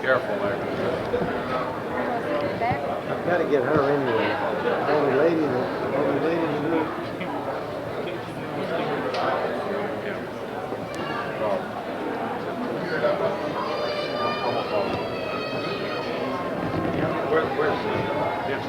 Careful there. I've got to get her anyway. Only lady to do it. Where's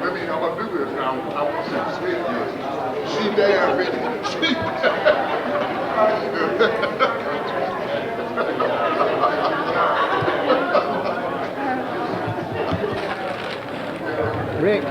Maybe I'm gonna do this now. I want to see you. She damn bitch. Rick.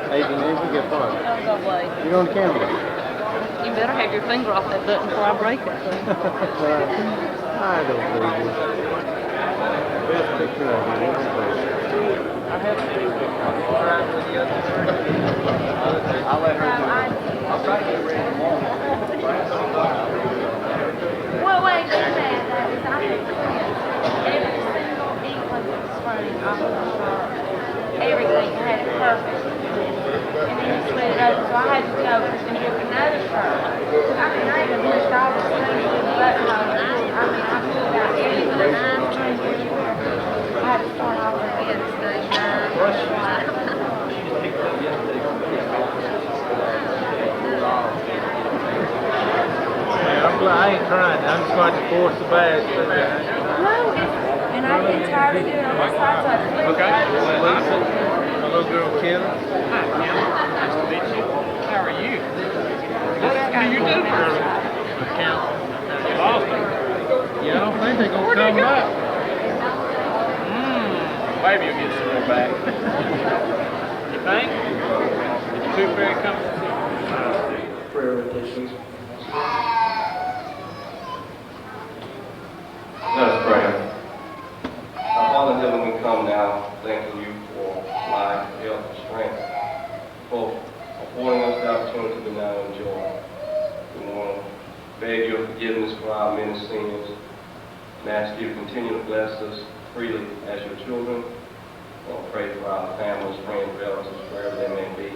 Hey, you need to get fun. No way. You're on camera. You better have your finger off that button before I break it. I don't believe you. Best picture of you. I have to do it. I'll let her do it. I'll try to get ready tomorrow. Well, wait, do that. That is, I think every single England screen off of the shirt, everything had it perfect. And then you split it over, so I had to go and get another shirt. I mean, I even pushed all the sleeves with the buttonhole. I mean, I pulled out everything. I had to start all over again. I ain't trying. I'm just going to force the badge. No, and I've been tired of doing it on my side, so I flipped Okay. it. My little girl, Kim. Hi, Kim. Nice to meet you. How are you? What do you do, Shirley? Accountant. You lost them. Yeah, I don't think they're going to Where'd they come go? back. Maybe you'll get some back. You think? Too very comfortable. Prayer invitations. Let us pray. Our Father in heaven, we come now thanking you for life, health, and strength, for affording us the opportunity to now enjoy. We want to beg your forgiveness for our many sins and ask you to continue to bless us freely as your children. We want to pray for our families, friends, relatives, wherever they may be.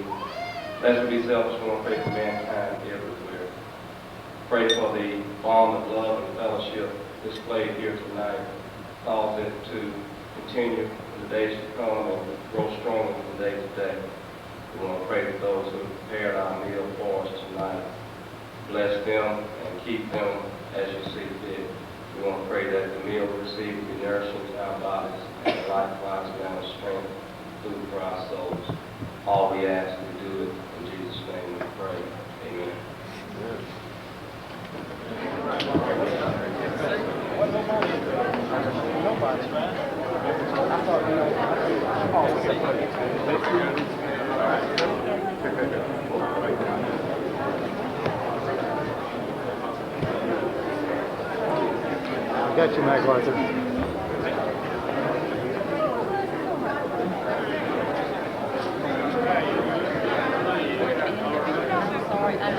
Lest we be selfish, we want to pray for mankind everywhere. Pray for the bond of love and fellowship displayed here tonight. Cause it to continue in the days to come and grow stronger from day to day. We want to pray for those who prepared our meal for us tonight. Bless them and keep them as you see fit. We want to pray that the meal we receive will be nourishing to our bodies and likewise amount of strength, food for our souls. All we ask, we do it in Jesus' name we pray. Amen. Nobody, man. I thought, I got you, MacArthur. Sorry, I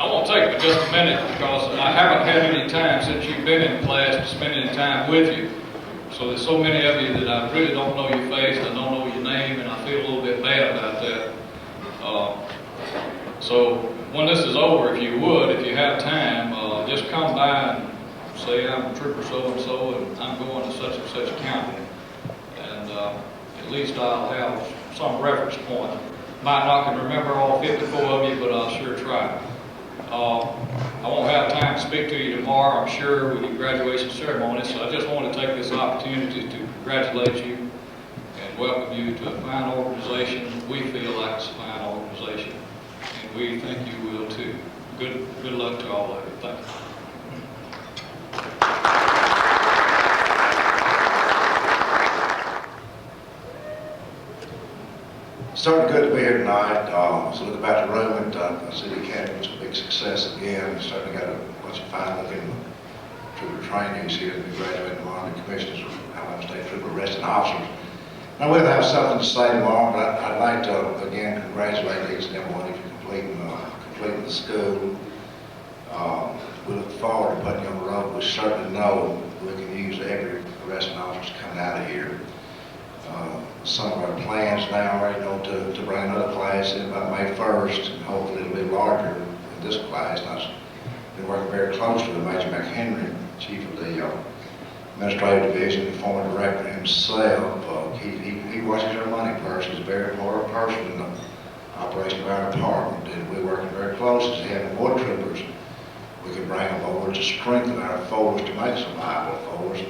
I won't take but just a minute because I haven't had any time since you've been in class to spend any time with you. So there's so many of you that I really don't know your face, I don't know your name, and I feel a little bit bad about that. So when this is over, if you would, if you have time, just come by and say I'm Trooper so-and-so and I'm going to such and such county. And at least I'll have some reference point. Might not can remember all 54 of you, but I'll sure try. I won't have time to speak to you tomorrow, I'm sure, with your graduation ceremony, so I just want to take this opportunity to congratulate you and welcome you to a fine organization. We feel like it's a fine organization, and we think you will too. Good luck to all of you. Thank you. Certainly good to be here tonight. So look about the room at I see the Academy was a big success again. Certainly got a bunch of fine looking trooper trainees here that will be graduating tomorrow, and commissioners of Alabama State Trooper arresting officers. Now we'll have something to say tomorrow, but I'd like to again congratulate each and every one of you for completing the school. We look forward to putting you on the road. We certainly know we can use every arresting officer coming out of here. Some of our plans now are to bring another class in by May 1st, and hopefully it'll be larger than this class. And I've been working very closely with Major McHenry, Chief of the Administrative Division, the former director himself. He watches our money purse. He's a very important person in the operation of our department, and we're working very closely to having more troopers we can bring aboard to strengthen our force, to make us a viable force.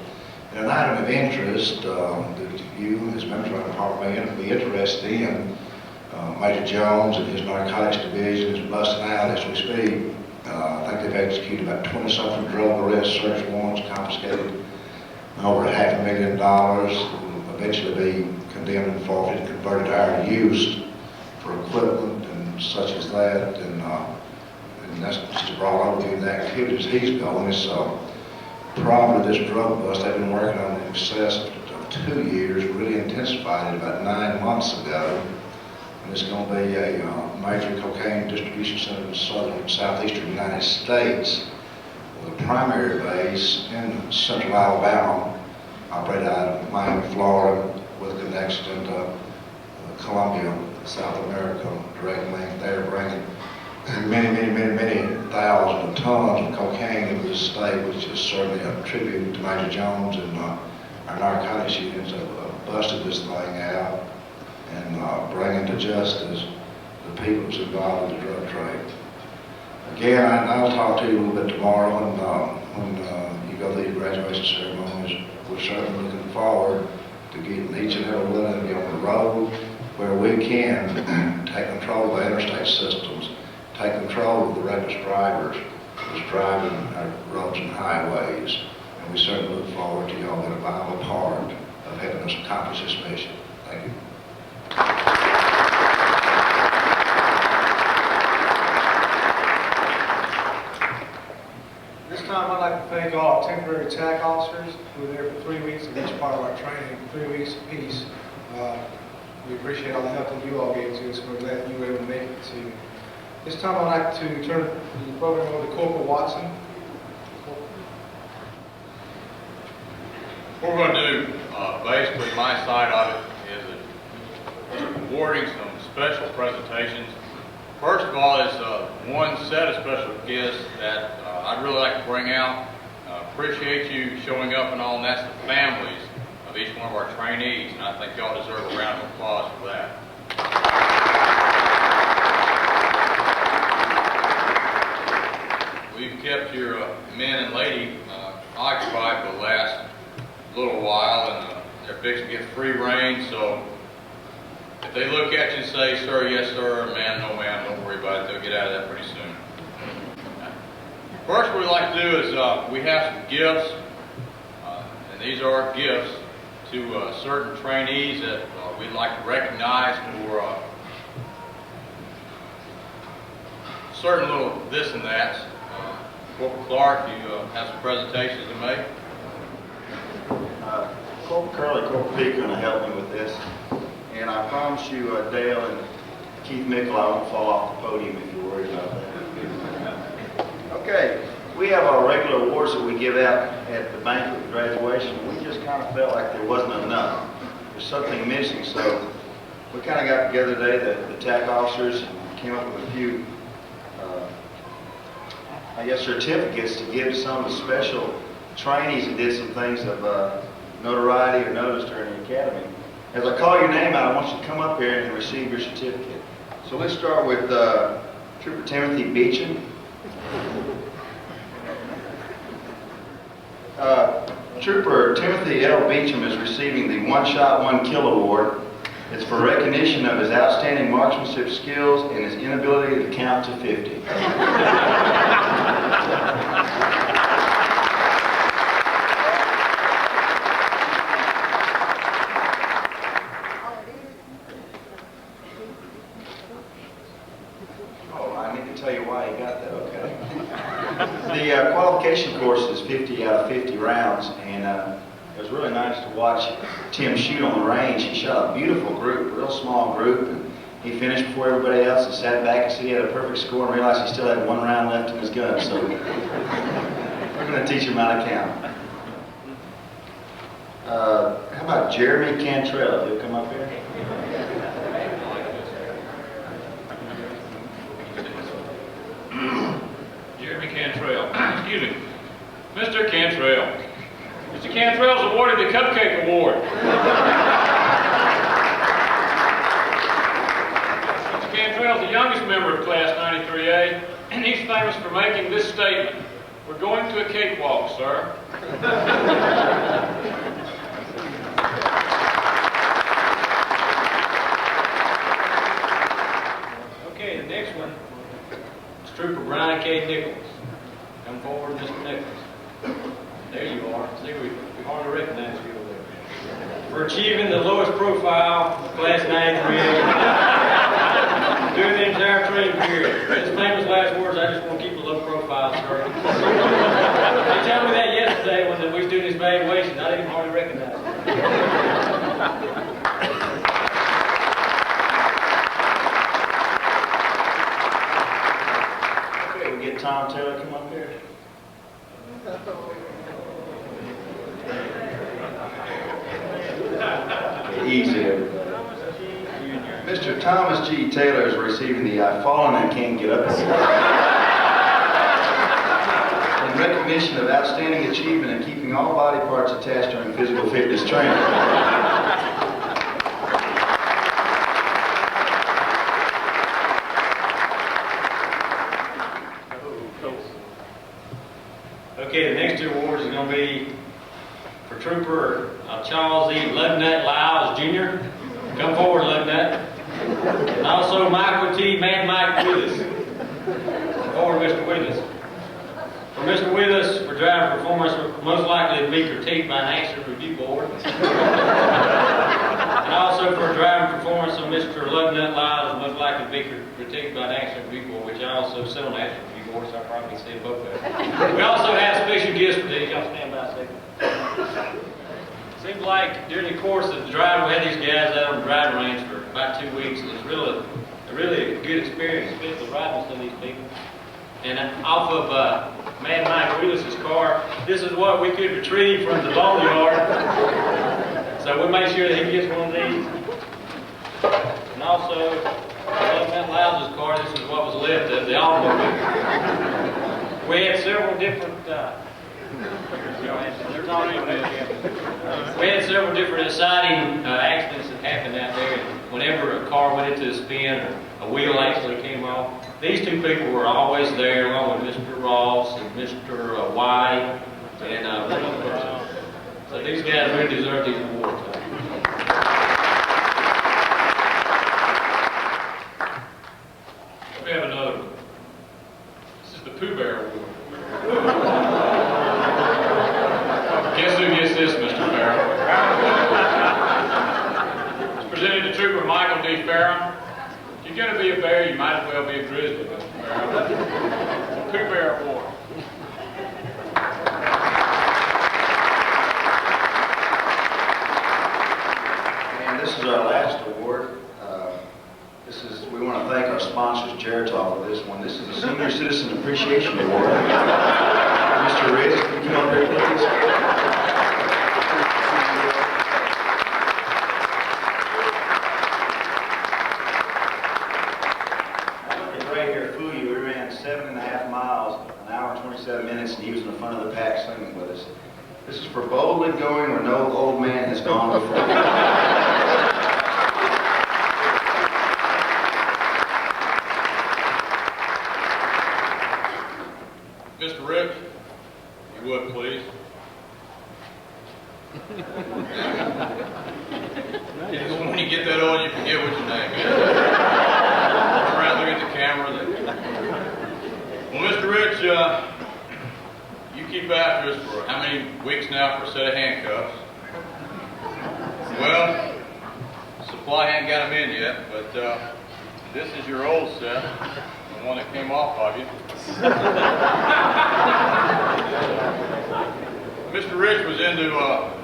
And an item of interest that you, as members of our department, may be interested in, Major Jones and his narcotics division is busting out as we speak. I think they've executed about 20-something drug arrests, search warrants, confiscated over $500,000, will eventually be condemned and forfeited, converted to our use for equipment and such as that. And that's just a broad overview of the activities he's going. It's probably this drug bust they've been working on in excess of 2 years, really intensified it about 9 months ago. And it's going to be a major cocaine distribution center in the southern and southeastern United States with a primary base in central Alabama, operated out of Miami, Florida, with connections into Colombia, South America, direct link there, bringing many thousands of tons of cocaine into this state, which is certainly a tribute to Major Jones, and our narcotics units have busted this thing out and bringing to justice the people who's involved in the drug trade. Again, I'll talk to you a little bit tomorrow when you go through your graduation ceremonies. We're certainly looking forward to getting each and every one of you on the road where we can take control of the interstate systems, take control of the reckless drivers who's driving our roads and highways. And we certainly look forward to y'all being a vital part of helping us accomplish this mission. Thank you. This time I'd like to thank all our temporary TAC officers who were there for 3 weeks of each part of our training, 3 weeks apiece. We appreciate all the help that you all gave to us, and we're glad that you were able to make it to. This time I'd like to turn the program over to Corporal Watson. What we're going to do, basically my side of it is awarding some special presentations. First of all is one set of special guests that I'd really like to bring out. Appreciate you showing up and all, and that's the families of each one of our trainees, and I think y'all deserve a round of applause for that. We've kept your men and lady occupied for the last little while, and they're fixing to get free reign, so if they look at you and say, sir, yes, sir, ma'am, no, ma'am, don't worry about it, they'll get out of that pretty soon. First, what we'd like to do is we have some gifts, and these are our gifts to certain trainees that we'd like to recognize for certain little this and that. Corporal Clark, you have some presentations to make. Corporal Curley, Corporal P going to help me with this. And I promise you, Dale and Keith Mickle, I won't fall off the podium if you're worried about that. Okay, we have our regular awards that we give out at the banquet and graduation. We just kind of felt like there wasn't enough. There's something missing, so we kind of got together today, the TAC officers, and came up with a few, I guess, certificates to give to some of the special trainees who did some things of notoriety or notice during the academy. As I call your name out, I want you to come up here and receive your certificate. So let's start with Trooper Timothy Beecham. Trooper Timothy L. Beecham is receiving the One Shot, One Kill Award. It's for recognition of his outstanding marksmanship skills and his inability to count to 50. Oh, I need to tell you why he got that, okay? The qualification course is 50 out of 50 rounds, and it was really nice to watch Tim shoot on the range. He shot a beautiful group, real small group, and he finished before everybody else and sat back and said he had a perfect score and realized he still had one round left in his gun, so we're going to teach him how to count. How about Jeremy Cantrell? He'll come up here. Jeremy Cantrell. Excuse me. Mr. Cantrell. Mr. Cantrell's awarded the Cupcake Award. Mr. Cantrell's the youngest member of Class 93A, and he's famous for making this statement. We're going to a cakewalk, sir. Okay, the next one is Trooper Brian K. Nichols. Come forward, Mr. Nichols. There you are. See, we hardly recognize you over there. For achieving the lowest profile of Class 93A during the entire training period. His famous last words, I just want to keep a low profile, sir. They told me that yesterday when we was doing his evaluation. I didn't hardly recognize him. Okay, we get Tom Taylor come up here. Easy, everybody. Mr. Thomas G. Taylor is receiving the I've fallen and can't get up in recognition of outstanding achievement in keeping all body parts attached during physical fitness training. Okay, the next two awards are going to be for Trooper Charles E. Ludnut Lyles Jr. Come forward, Ludnut. And also Michael T. Mad Mike Willis. Come forward, Mr. Willis. For Mr. Willis, for driving performance most likely to be critiqued by an accident review board. And also for driving performance of Mr. Ludnut Lyles most likely to be critiqued by an accident review board, which I also sit on the accident review board, so I probably see both of them. We also have special gifts for these. Y'all stand by a second. Seems like during the course of the driving, we had these guys out on the driving range for about 2 weeks, and it's really a good experience, especially riding with some of these people. And off of Mad Mike Willis's car, this is what we could retrieve from the boneyard. So we'll make sure that he gets one of these. And also, Louse's car, this is what was left of the automobile. We had several different, there's already we had several different exciting accidents that happened out there. Whenever a car went into a spin or a wheel actually came off, these two people were always there, along with Mr. Ross and Mr. White and one other person. So these guys really deserve these awards. We have another one. This is the Pooh Bear Award. Guess who gets this, Mr. Farrell? It's presented to Trooper Michael D. Farrell. If you're going to be a bear, you might as well be a grizzly, Mr. Farrell. Pooh Bear Award. And this is our last award. We want to thank our sponsors, Geritol, for this one. This is the Senior Citizen Appreciation Award. Mr. Rich, can you come up here, please? Right here, Fuyu, we ran 7.5 miles, an hour and 27 minutes, and he was in the front of the pack swimming with us. This is for boldly going where no old man has gone before. Mr. Rich, if you would, please. When you get that old, you forget what your name is. Turn around, look at the camera. Well, Mr. Rich, you keep after us for how many weeks now for a set of handcuffs? Well, supply hadn't got them in yet, but this is your old set, the one that came off of you. Mr. Rich was into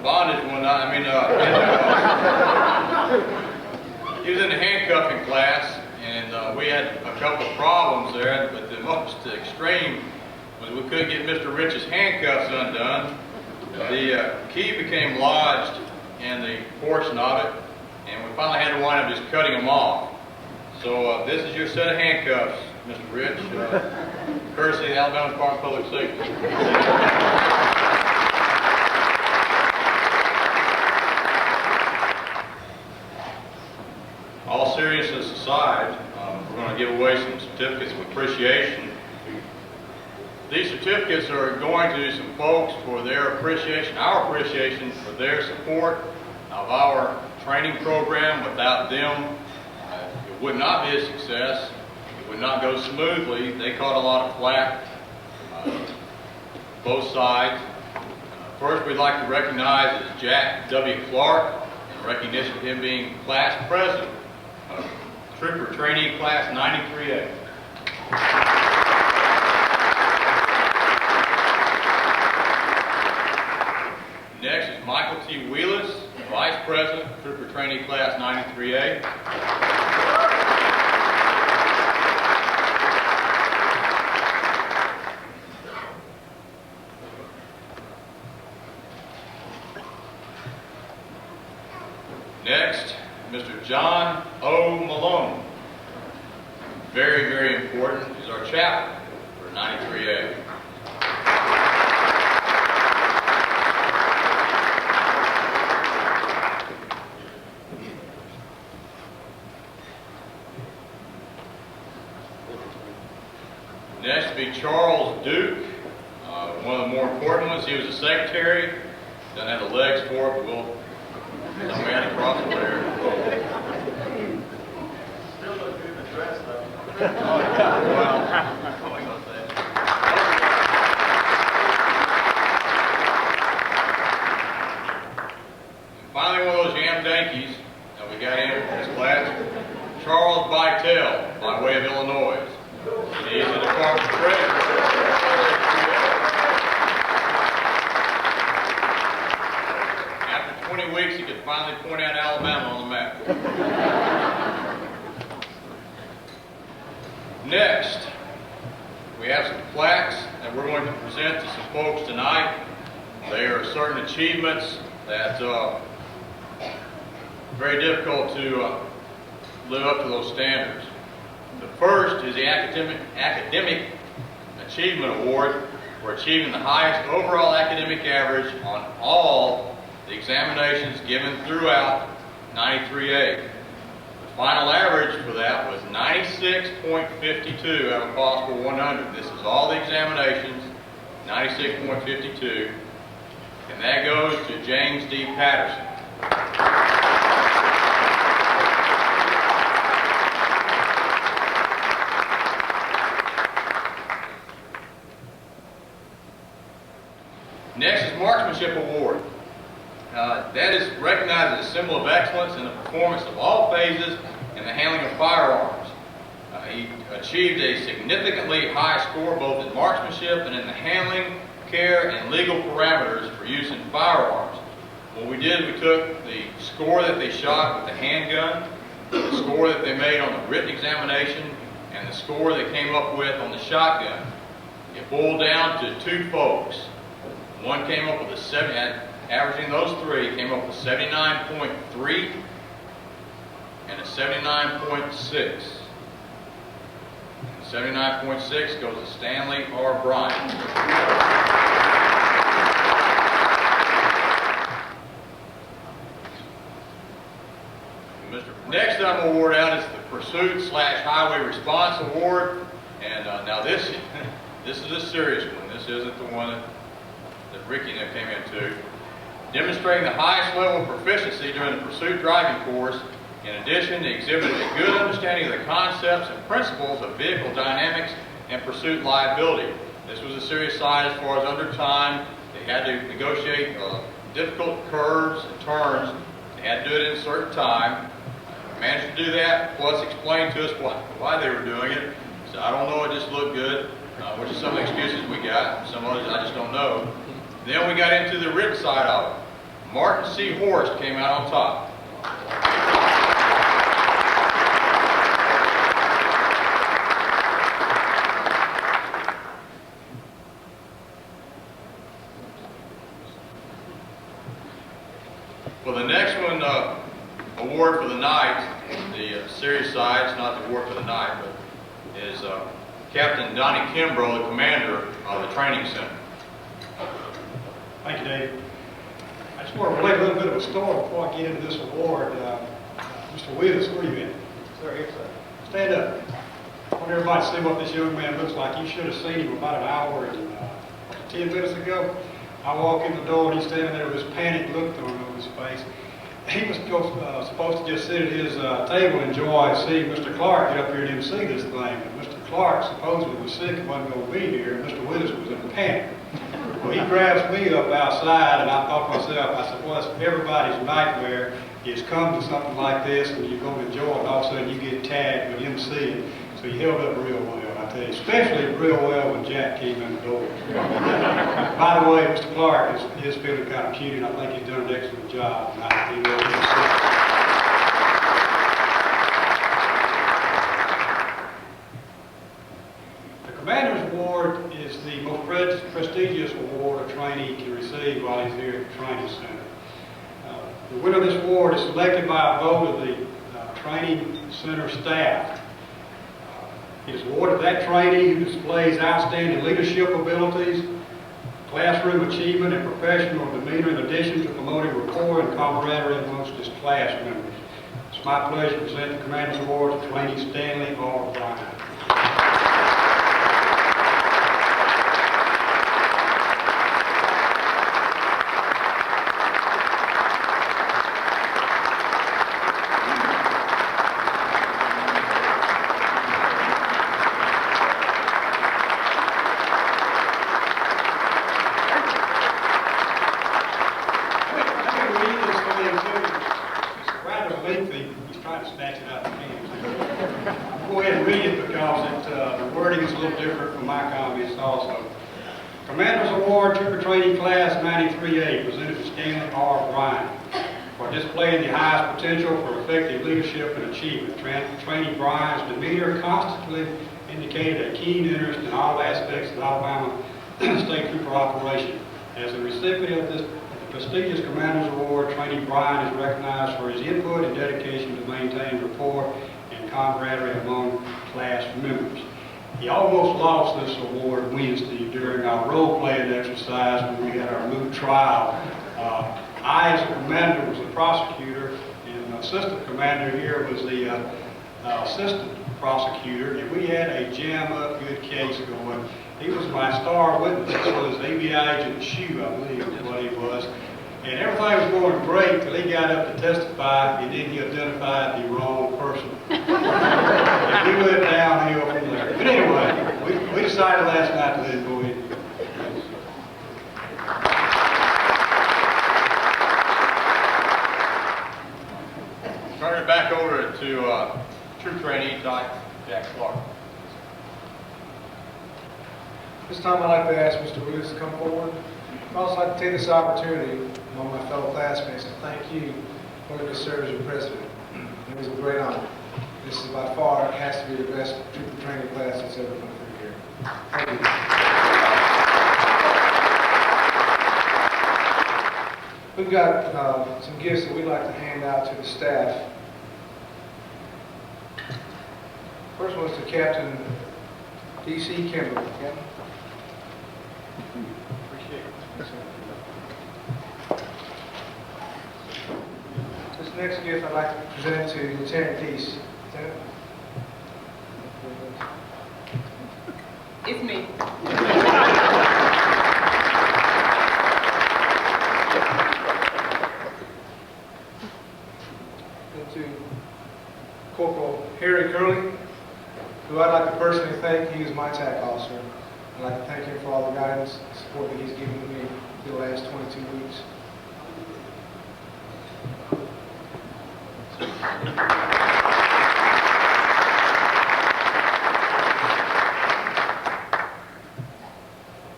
bondage one night. He was in the handcuffing class, and we had a couple of problems there, but the most extreme was we couldn't get Mr. Rich's handcuffs undone. The key became lodged in the portion of it, and we finally had to wind up just cutting them off. So this is your set of handcuffs, Mr. Rich, courtesy of the Alabama Department of Public Safety. All seriousness aside, we're going to give away some certificates of appreciation. These certificates are going to some folks for their appreciation, our appreciation for their support of our training program. Without them, it would not be a success. It would not go smoothly. They caught a lot of flack, both sides. First, we'd like to recognize is Jack W. Clark, in recognition of him being class president of Trooper Trainee Class 93A. Next is Michael T. Wheelis, Vice President, Trooper Trainee Class 93A. Next, Mr. John O. Malone. Very, very important, is our chaplain for 93A. Next will be Charles Duke, one of the more important ones. He was a secretary. Doesn't have the legs for it, but we'll man across the there. Still look good in the dress, though. Finally, one of those yam dankies that we got in for this class, Charles Bytel, by way of Illinois. He's the Department of Treasury. After 20 weeks, he could finally point out Alabama on the map. Next, we have some plaques that we're going to present to some folks tonight. They are certain achievements that very difficult to live up to those standards. The first is the Academic Achievement Award for achieving the highest overall academic average on all the examinations given throughout 93A. The final average for that was 96.52 out of possible 100. This is all the examinations, 96.52. And that goes to James D. Patterson. Next is Marksmanship Award. That is recognized as a symbol of excellence in the performance of all phases in the handling of firearms. He achieved a significantly high score both in marksmanship and in the handling, care, and legal parameters for use in firearms. What we did, we took the score that they shot with the handgun, the score that they made on the written examination, and the score they came up with on the shotgun. It boiled down to two folks. One came up with averaging those three, came up with 79.3 and a 79.6. 79.6 goes to Stanley R. Bryant. Next I'm award out is the Pursuit/Highway Response Award, and now this is a serious one. This isn't the one that Ricky and them came into. Demonstrating the highest level of proficiency during the pursuit driving course. In addition, they exhibited a good understanding of the concepts and principles of vehicle dynamics and pursuit liability. This was a serious side as far as under time. They had to negotiate difficult curves and turns. They had to do it in a certain time. Managed to do that, plus explain to us why they were doing it. So I don't know, it just looked good, which is some of the excuses we got. Some others I just don't know. Then we got into the written side of it. Martin C. Horst came out on top. For the next one, award for the night, the serious side, it's not the award for the night, but is Captain Donnie Kimbrough, the commander of the training center. Thank you, Dave. I just want to relate a little bit of a story before I get into this award. Mr. Willis, where are you in? Sir, here, sir. Stand up. I want everybody to see what this young man looks like. You should have seen him about an hour and 10 minutes ago. I walk in the door and he's standing there with this panicked look on his face. He was supposed to just sit at his table and enjoy seeing Mr. Clark get up here and MC this thing. But Mr. Clark supposedly was sick and wasn't going to be here, and Mr. Willis was in a panic. Well, he grabs me up outside, and I thought to myself, I said, well, that's everybody's nightmare is come to something like this, and you're going to enjoy it, and all of a sudden you get tagged with MC. So he held up real well, I tell you, especially real well when Jack came in the door. By the way, Mr. Clark is feeling kind of cute, and I think he's done an excellent job. And he will be The Commander's Award is the most prestigious award a trainee can receive while he's here at the training center. The winner of this award is selected by a vote of the training center staff. It is awarded to that trainee who displays outstanding leadership abilities, classroom achievement, and professional demeanor, in addition to promoting rapport and camaraderie amongst his class members. It's my pleasure to present the Commander's Award to Trainee Stanley R. Bryant. Commander's Award to the Training Class 93A, presented to Stanley R. Bryant for displaying the highest potential for effective leadership and achievement. Trainee Bryant's demeanor constantly indicated a keen interest in all aspects of Alabama State Trooper operation. As a recipient of this prestigious Commander's Award, Trainee Bryant is recognized for his input and dedication to maintain rapport and camaraderie among class members. He almost lost this award Wednesday during our role-playing exercise when we had our moot trial. I, as a commander, was the prosecutor, and the assistant commander here was the assistant prosecutor, and we had a jam-up good case going. He was my star witness. This was ABI Agent Shue, I believe is what he was. And everything was going great till he got up to testify, and then he identified the wrong person. And he went downhill from there. But anyway, we decided last night to let him go in. Turn it back over to true trainee type Jack Clark. This time I'd like to ask Mr. Willis to come forward. I'd also like to take this opportunity among my fellow classmates to thank you for your service as your president. It was a great honor. This is by far, has to be the best trooper training class that's ever come through here. Thank you. We've got some gifts that we'd like to hand out to the staff. First one is to Captain D.C. Kimberly. Captain? Appreciate it. This next gift I'd like to present to Lieutenant Deese. Lieutenant? It's me. And to Corporal Harry Curley, who I'd like to personally thank. He is my TAC officer. I'd like to thank him for all the guidance and support that he's given to me for the last 22 weeks.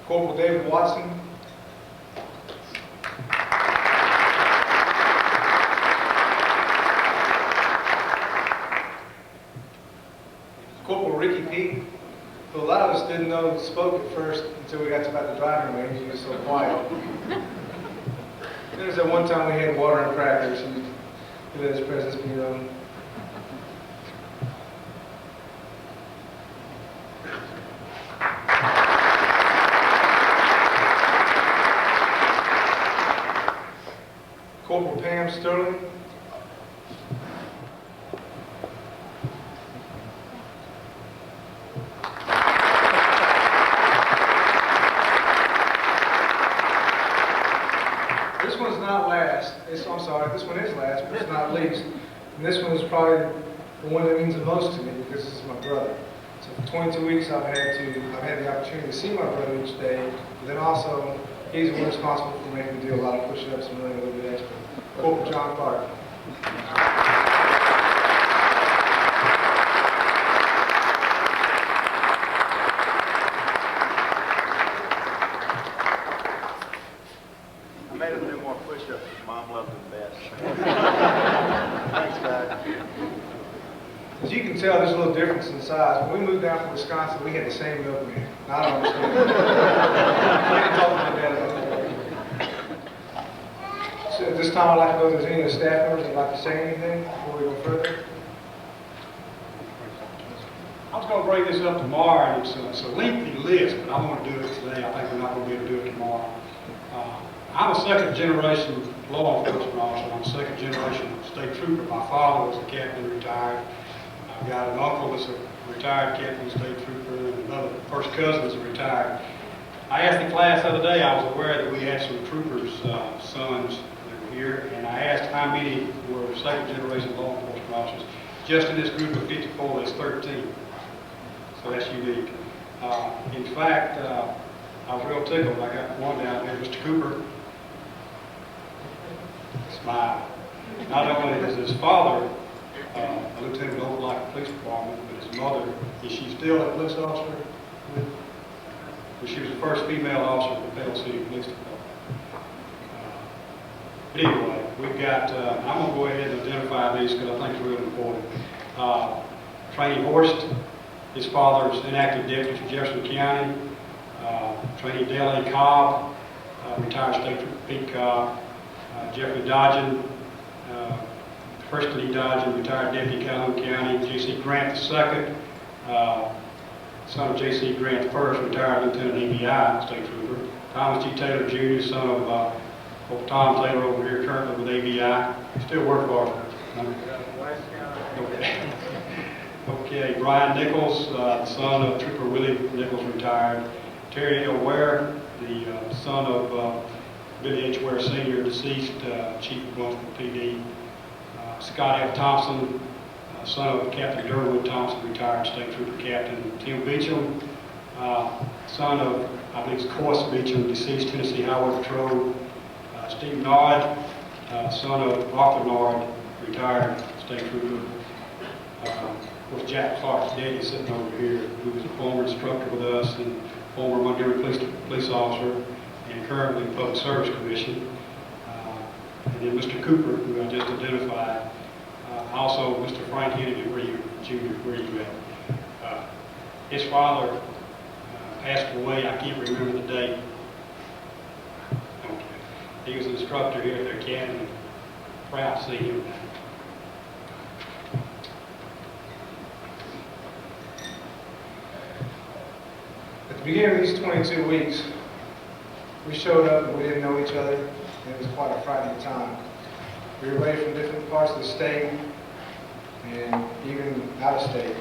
Corporal David Watson. Corporal Ricky P., who a lot of us didn't know spoke at first until we got to about the driving range. He was so quiet. There was that one time we had water and crackers. He let his presence be known. Corporal Pam Sterling. This one's not last. I'm sorry, this one is last, but it's not least. And this one is probably the one that means the most to me because this is my brother. So for 22 weeks I've had the opportunity to see my brother each day, but then also he's the one responsible for making me do a lot of push-ups and running a little bit extra. Corporal John Clark. I made him do more push-ups. Mom loved him best. Thanks, guys. As you can tell, there's a little difference in size. When we moved down from Wisconsin, we had the same milkman. I don't understand. I can talk to my dad about that. So at this time, I'd like to know if there's any of the staff members that'd like to say anything before we go further. I was going to bring this up tomorrow, and it's a lengthy list, but I want to do it today. I think we're not going to be able to do it tomorrow. I'm a second-generation law enforcement officer. I'm a second-generation state trooper. My father was a captain, retired. I've got an uncle that's a retired captain, state trooper, and another first cousin is retired. I asked the class the other day, I was aware that we had some troopers' sons that were here, and I asked how many were second-generation law enforcement officers. Just in this group of 54, there's 13. So that's unique. In fact, I was real tickled. I got one down there, Mr. Cooper. Smile. Not only is his father a lieutenant with Overlock Police Department, but his mother, is she still a police officer? Well, she was the first female officer of the Pale City Police Department. But anyway, we've got, I'm going to go ahead and identify these because I think they're really important. Trainee Horst, his father is an active deputy for Jefferson County. Trainee Dale A. Cobb, retired state trooper Pete Cobb. Jeffrey Dodgen, First Lieutenant Dodgen, retired deputy Calhoun County. J.C. Grant II, son of J.C. Grant I, retired Lieutenant ABI, State Trooper. Thomas G. Taylor Jr., son of Tom Taylor over here, currently with ABI. Still work for us. Okay. Okay, Brian Nichols, son of Trooper Willie Nichols, retired. Terry L. Ware, the son of Billy H. Ware Sr., deceased, Chief of Bluffton PD. Scott F. Thompson, son of Captain Durwood Thompson, retired State Trooper Captain. Tim Beecham, son of, I believe it's Course Beecham, deceased Tennessee Highway Patrol. Steve Nard, son of Arthur Nard, retired State Trooper. Of course, Jack Clark's daddy sitting over here, who was a former instructor with us and former Montgomery police officer and currently Public Service Commission. And then Mr. Cooper, who I just identified. Also, Mr. Frank Kennedy, Jr., where you at? His father passed away. I can't remember the date. Okay. He was an instructor here at the academy. Proud to see him. At the beginning of these 22 weeks, we showed up and we didn't know each other, and it was quite a frightening time. We were away from different parts of the state and even out of state.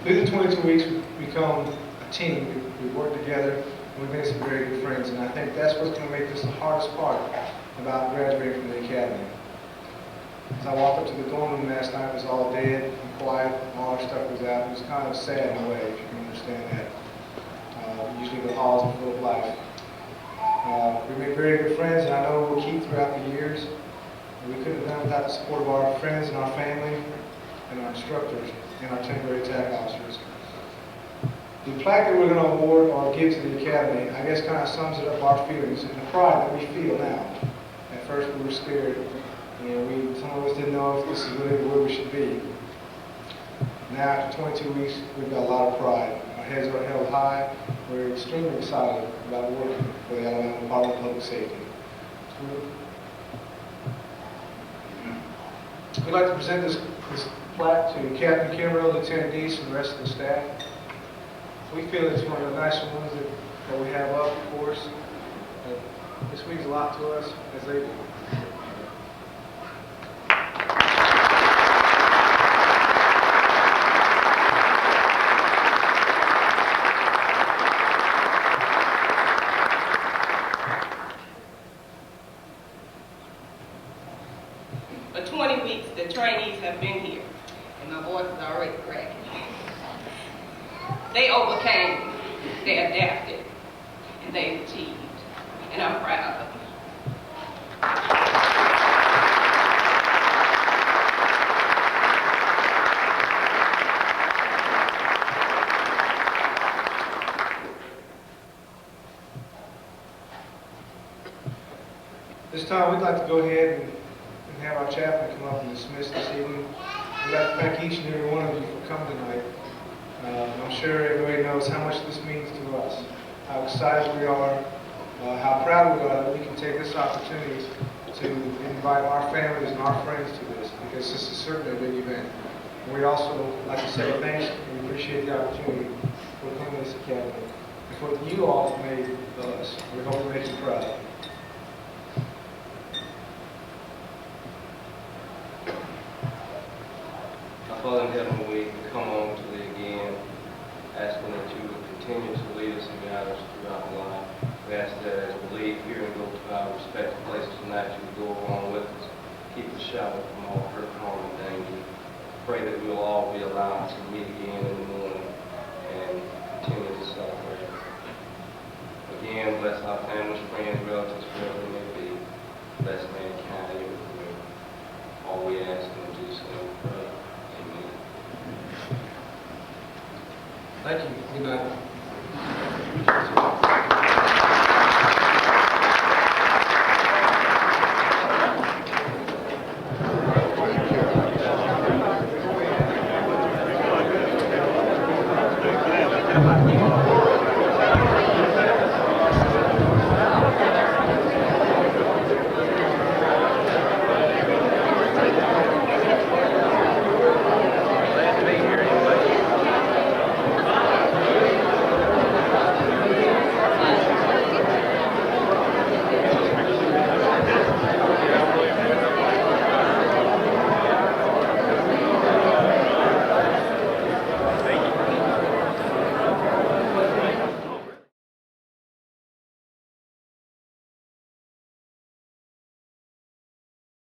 Through the 22 weeks, we've become a team. We've worked together, and we've made some very good friends, and I think that's what's going to make this the hardest part about graduating from the academy. As I walked up to the dorm room last night, it was all dead and quiet, and all our stuff was out. It was kind of sad in a way, if you can understand that. Usually the halls are full of life. We made very good friends, and I know we'll keep throughout the years. And we couldn't have done it without the support of our friends and our family and our instructors and our temporary attack officers. The plaque that we're going to award or give to the academy, I guess kind of sums it up our feelings and the pride that we feel now. At first we were scared, and some of us didn't know if this is really where we should be. Now after 22 weeks, we've got a lot of pride. Our heads are held high. We're extremely excited about working for the Alabama Department of Public Safety. We'd like to present this plaque to Captain Kimbrell, Lieutenant Deese, and the rest of the staff. We feel it's one of the nicer ones that we have up, of course. This means a lot to us, as they do. For 20 weeks, the trainees have been here, and my voice is already cracking. They overcame, they adapted, and they achieved, and I'm proud of them. This time, we'd like to go ahead and have our chaplain come up and dismiss this evening. We'd like to thank each and every one of you for coming tonight. I'm sure everybody knows how much this means to us, how excited we are, how proud we are that we can take this opportunity to invite our families and our friends to this, because this is certainly a big event. And we'd also like to say thanks, and we appreciate the opportunity for coming to this academy, and for what you all have made of us. We hope to make you proud. Father in heaven, we come on to thee again, asking that you would continue to lead us and guide us throughout the life. We ask that as we leave here and go to our respective places tonight, you would go along with us, keep us sheltered from all hurt, harm, and danger. Pray that we will all be allowed to meet again in the morning and continue to celebrate. Again, bless our families, friends, relatives, wherever they may be. Bless mankind everywhere. All we ask in Jesus' name we pray. Thank you. Good night. Thank you.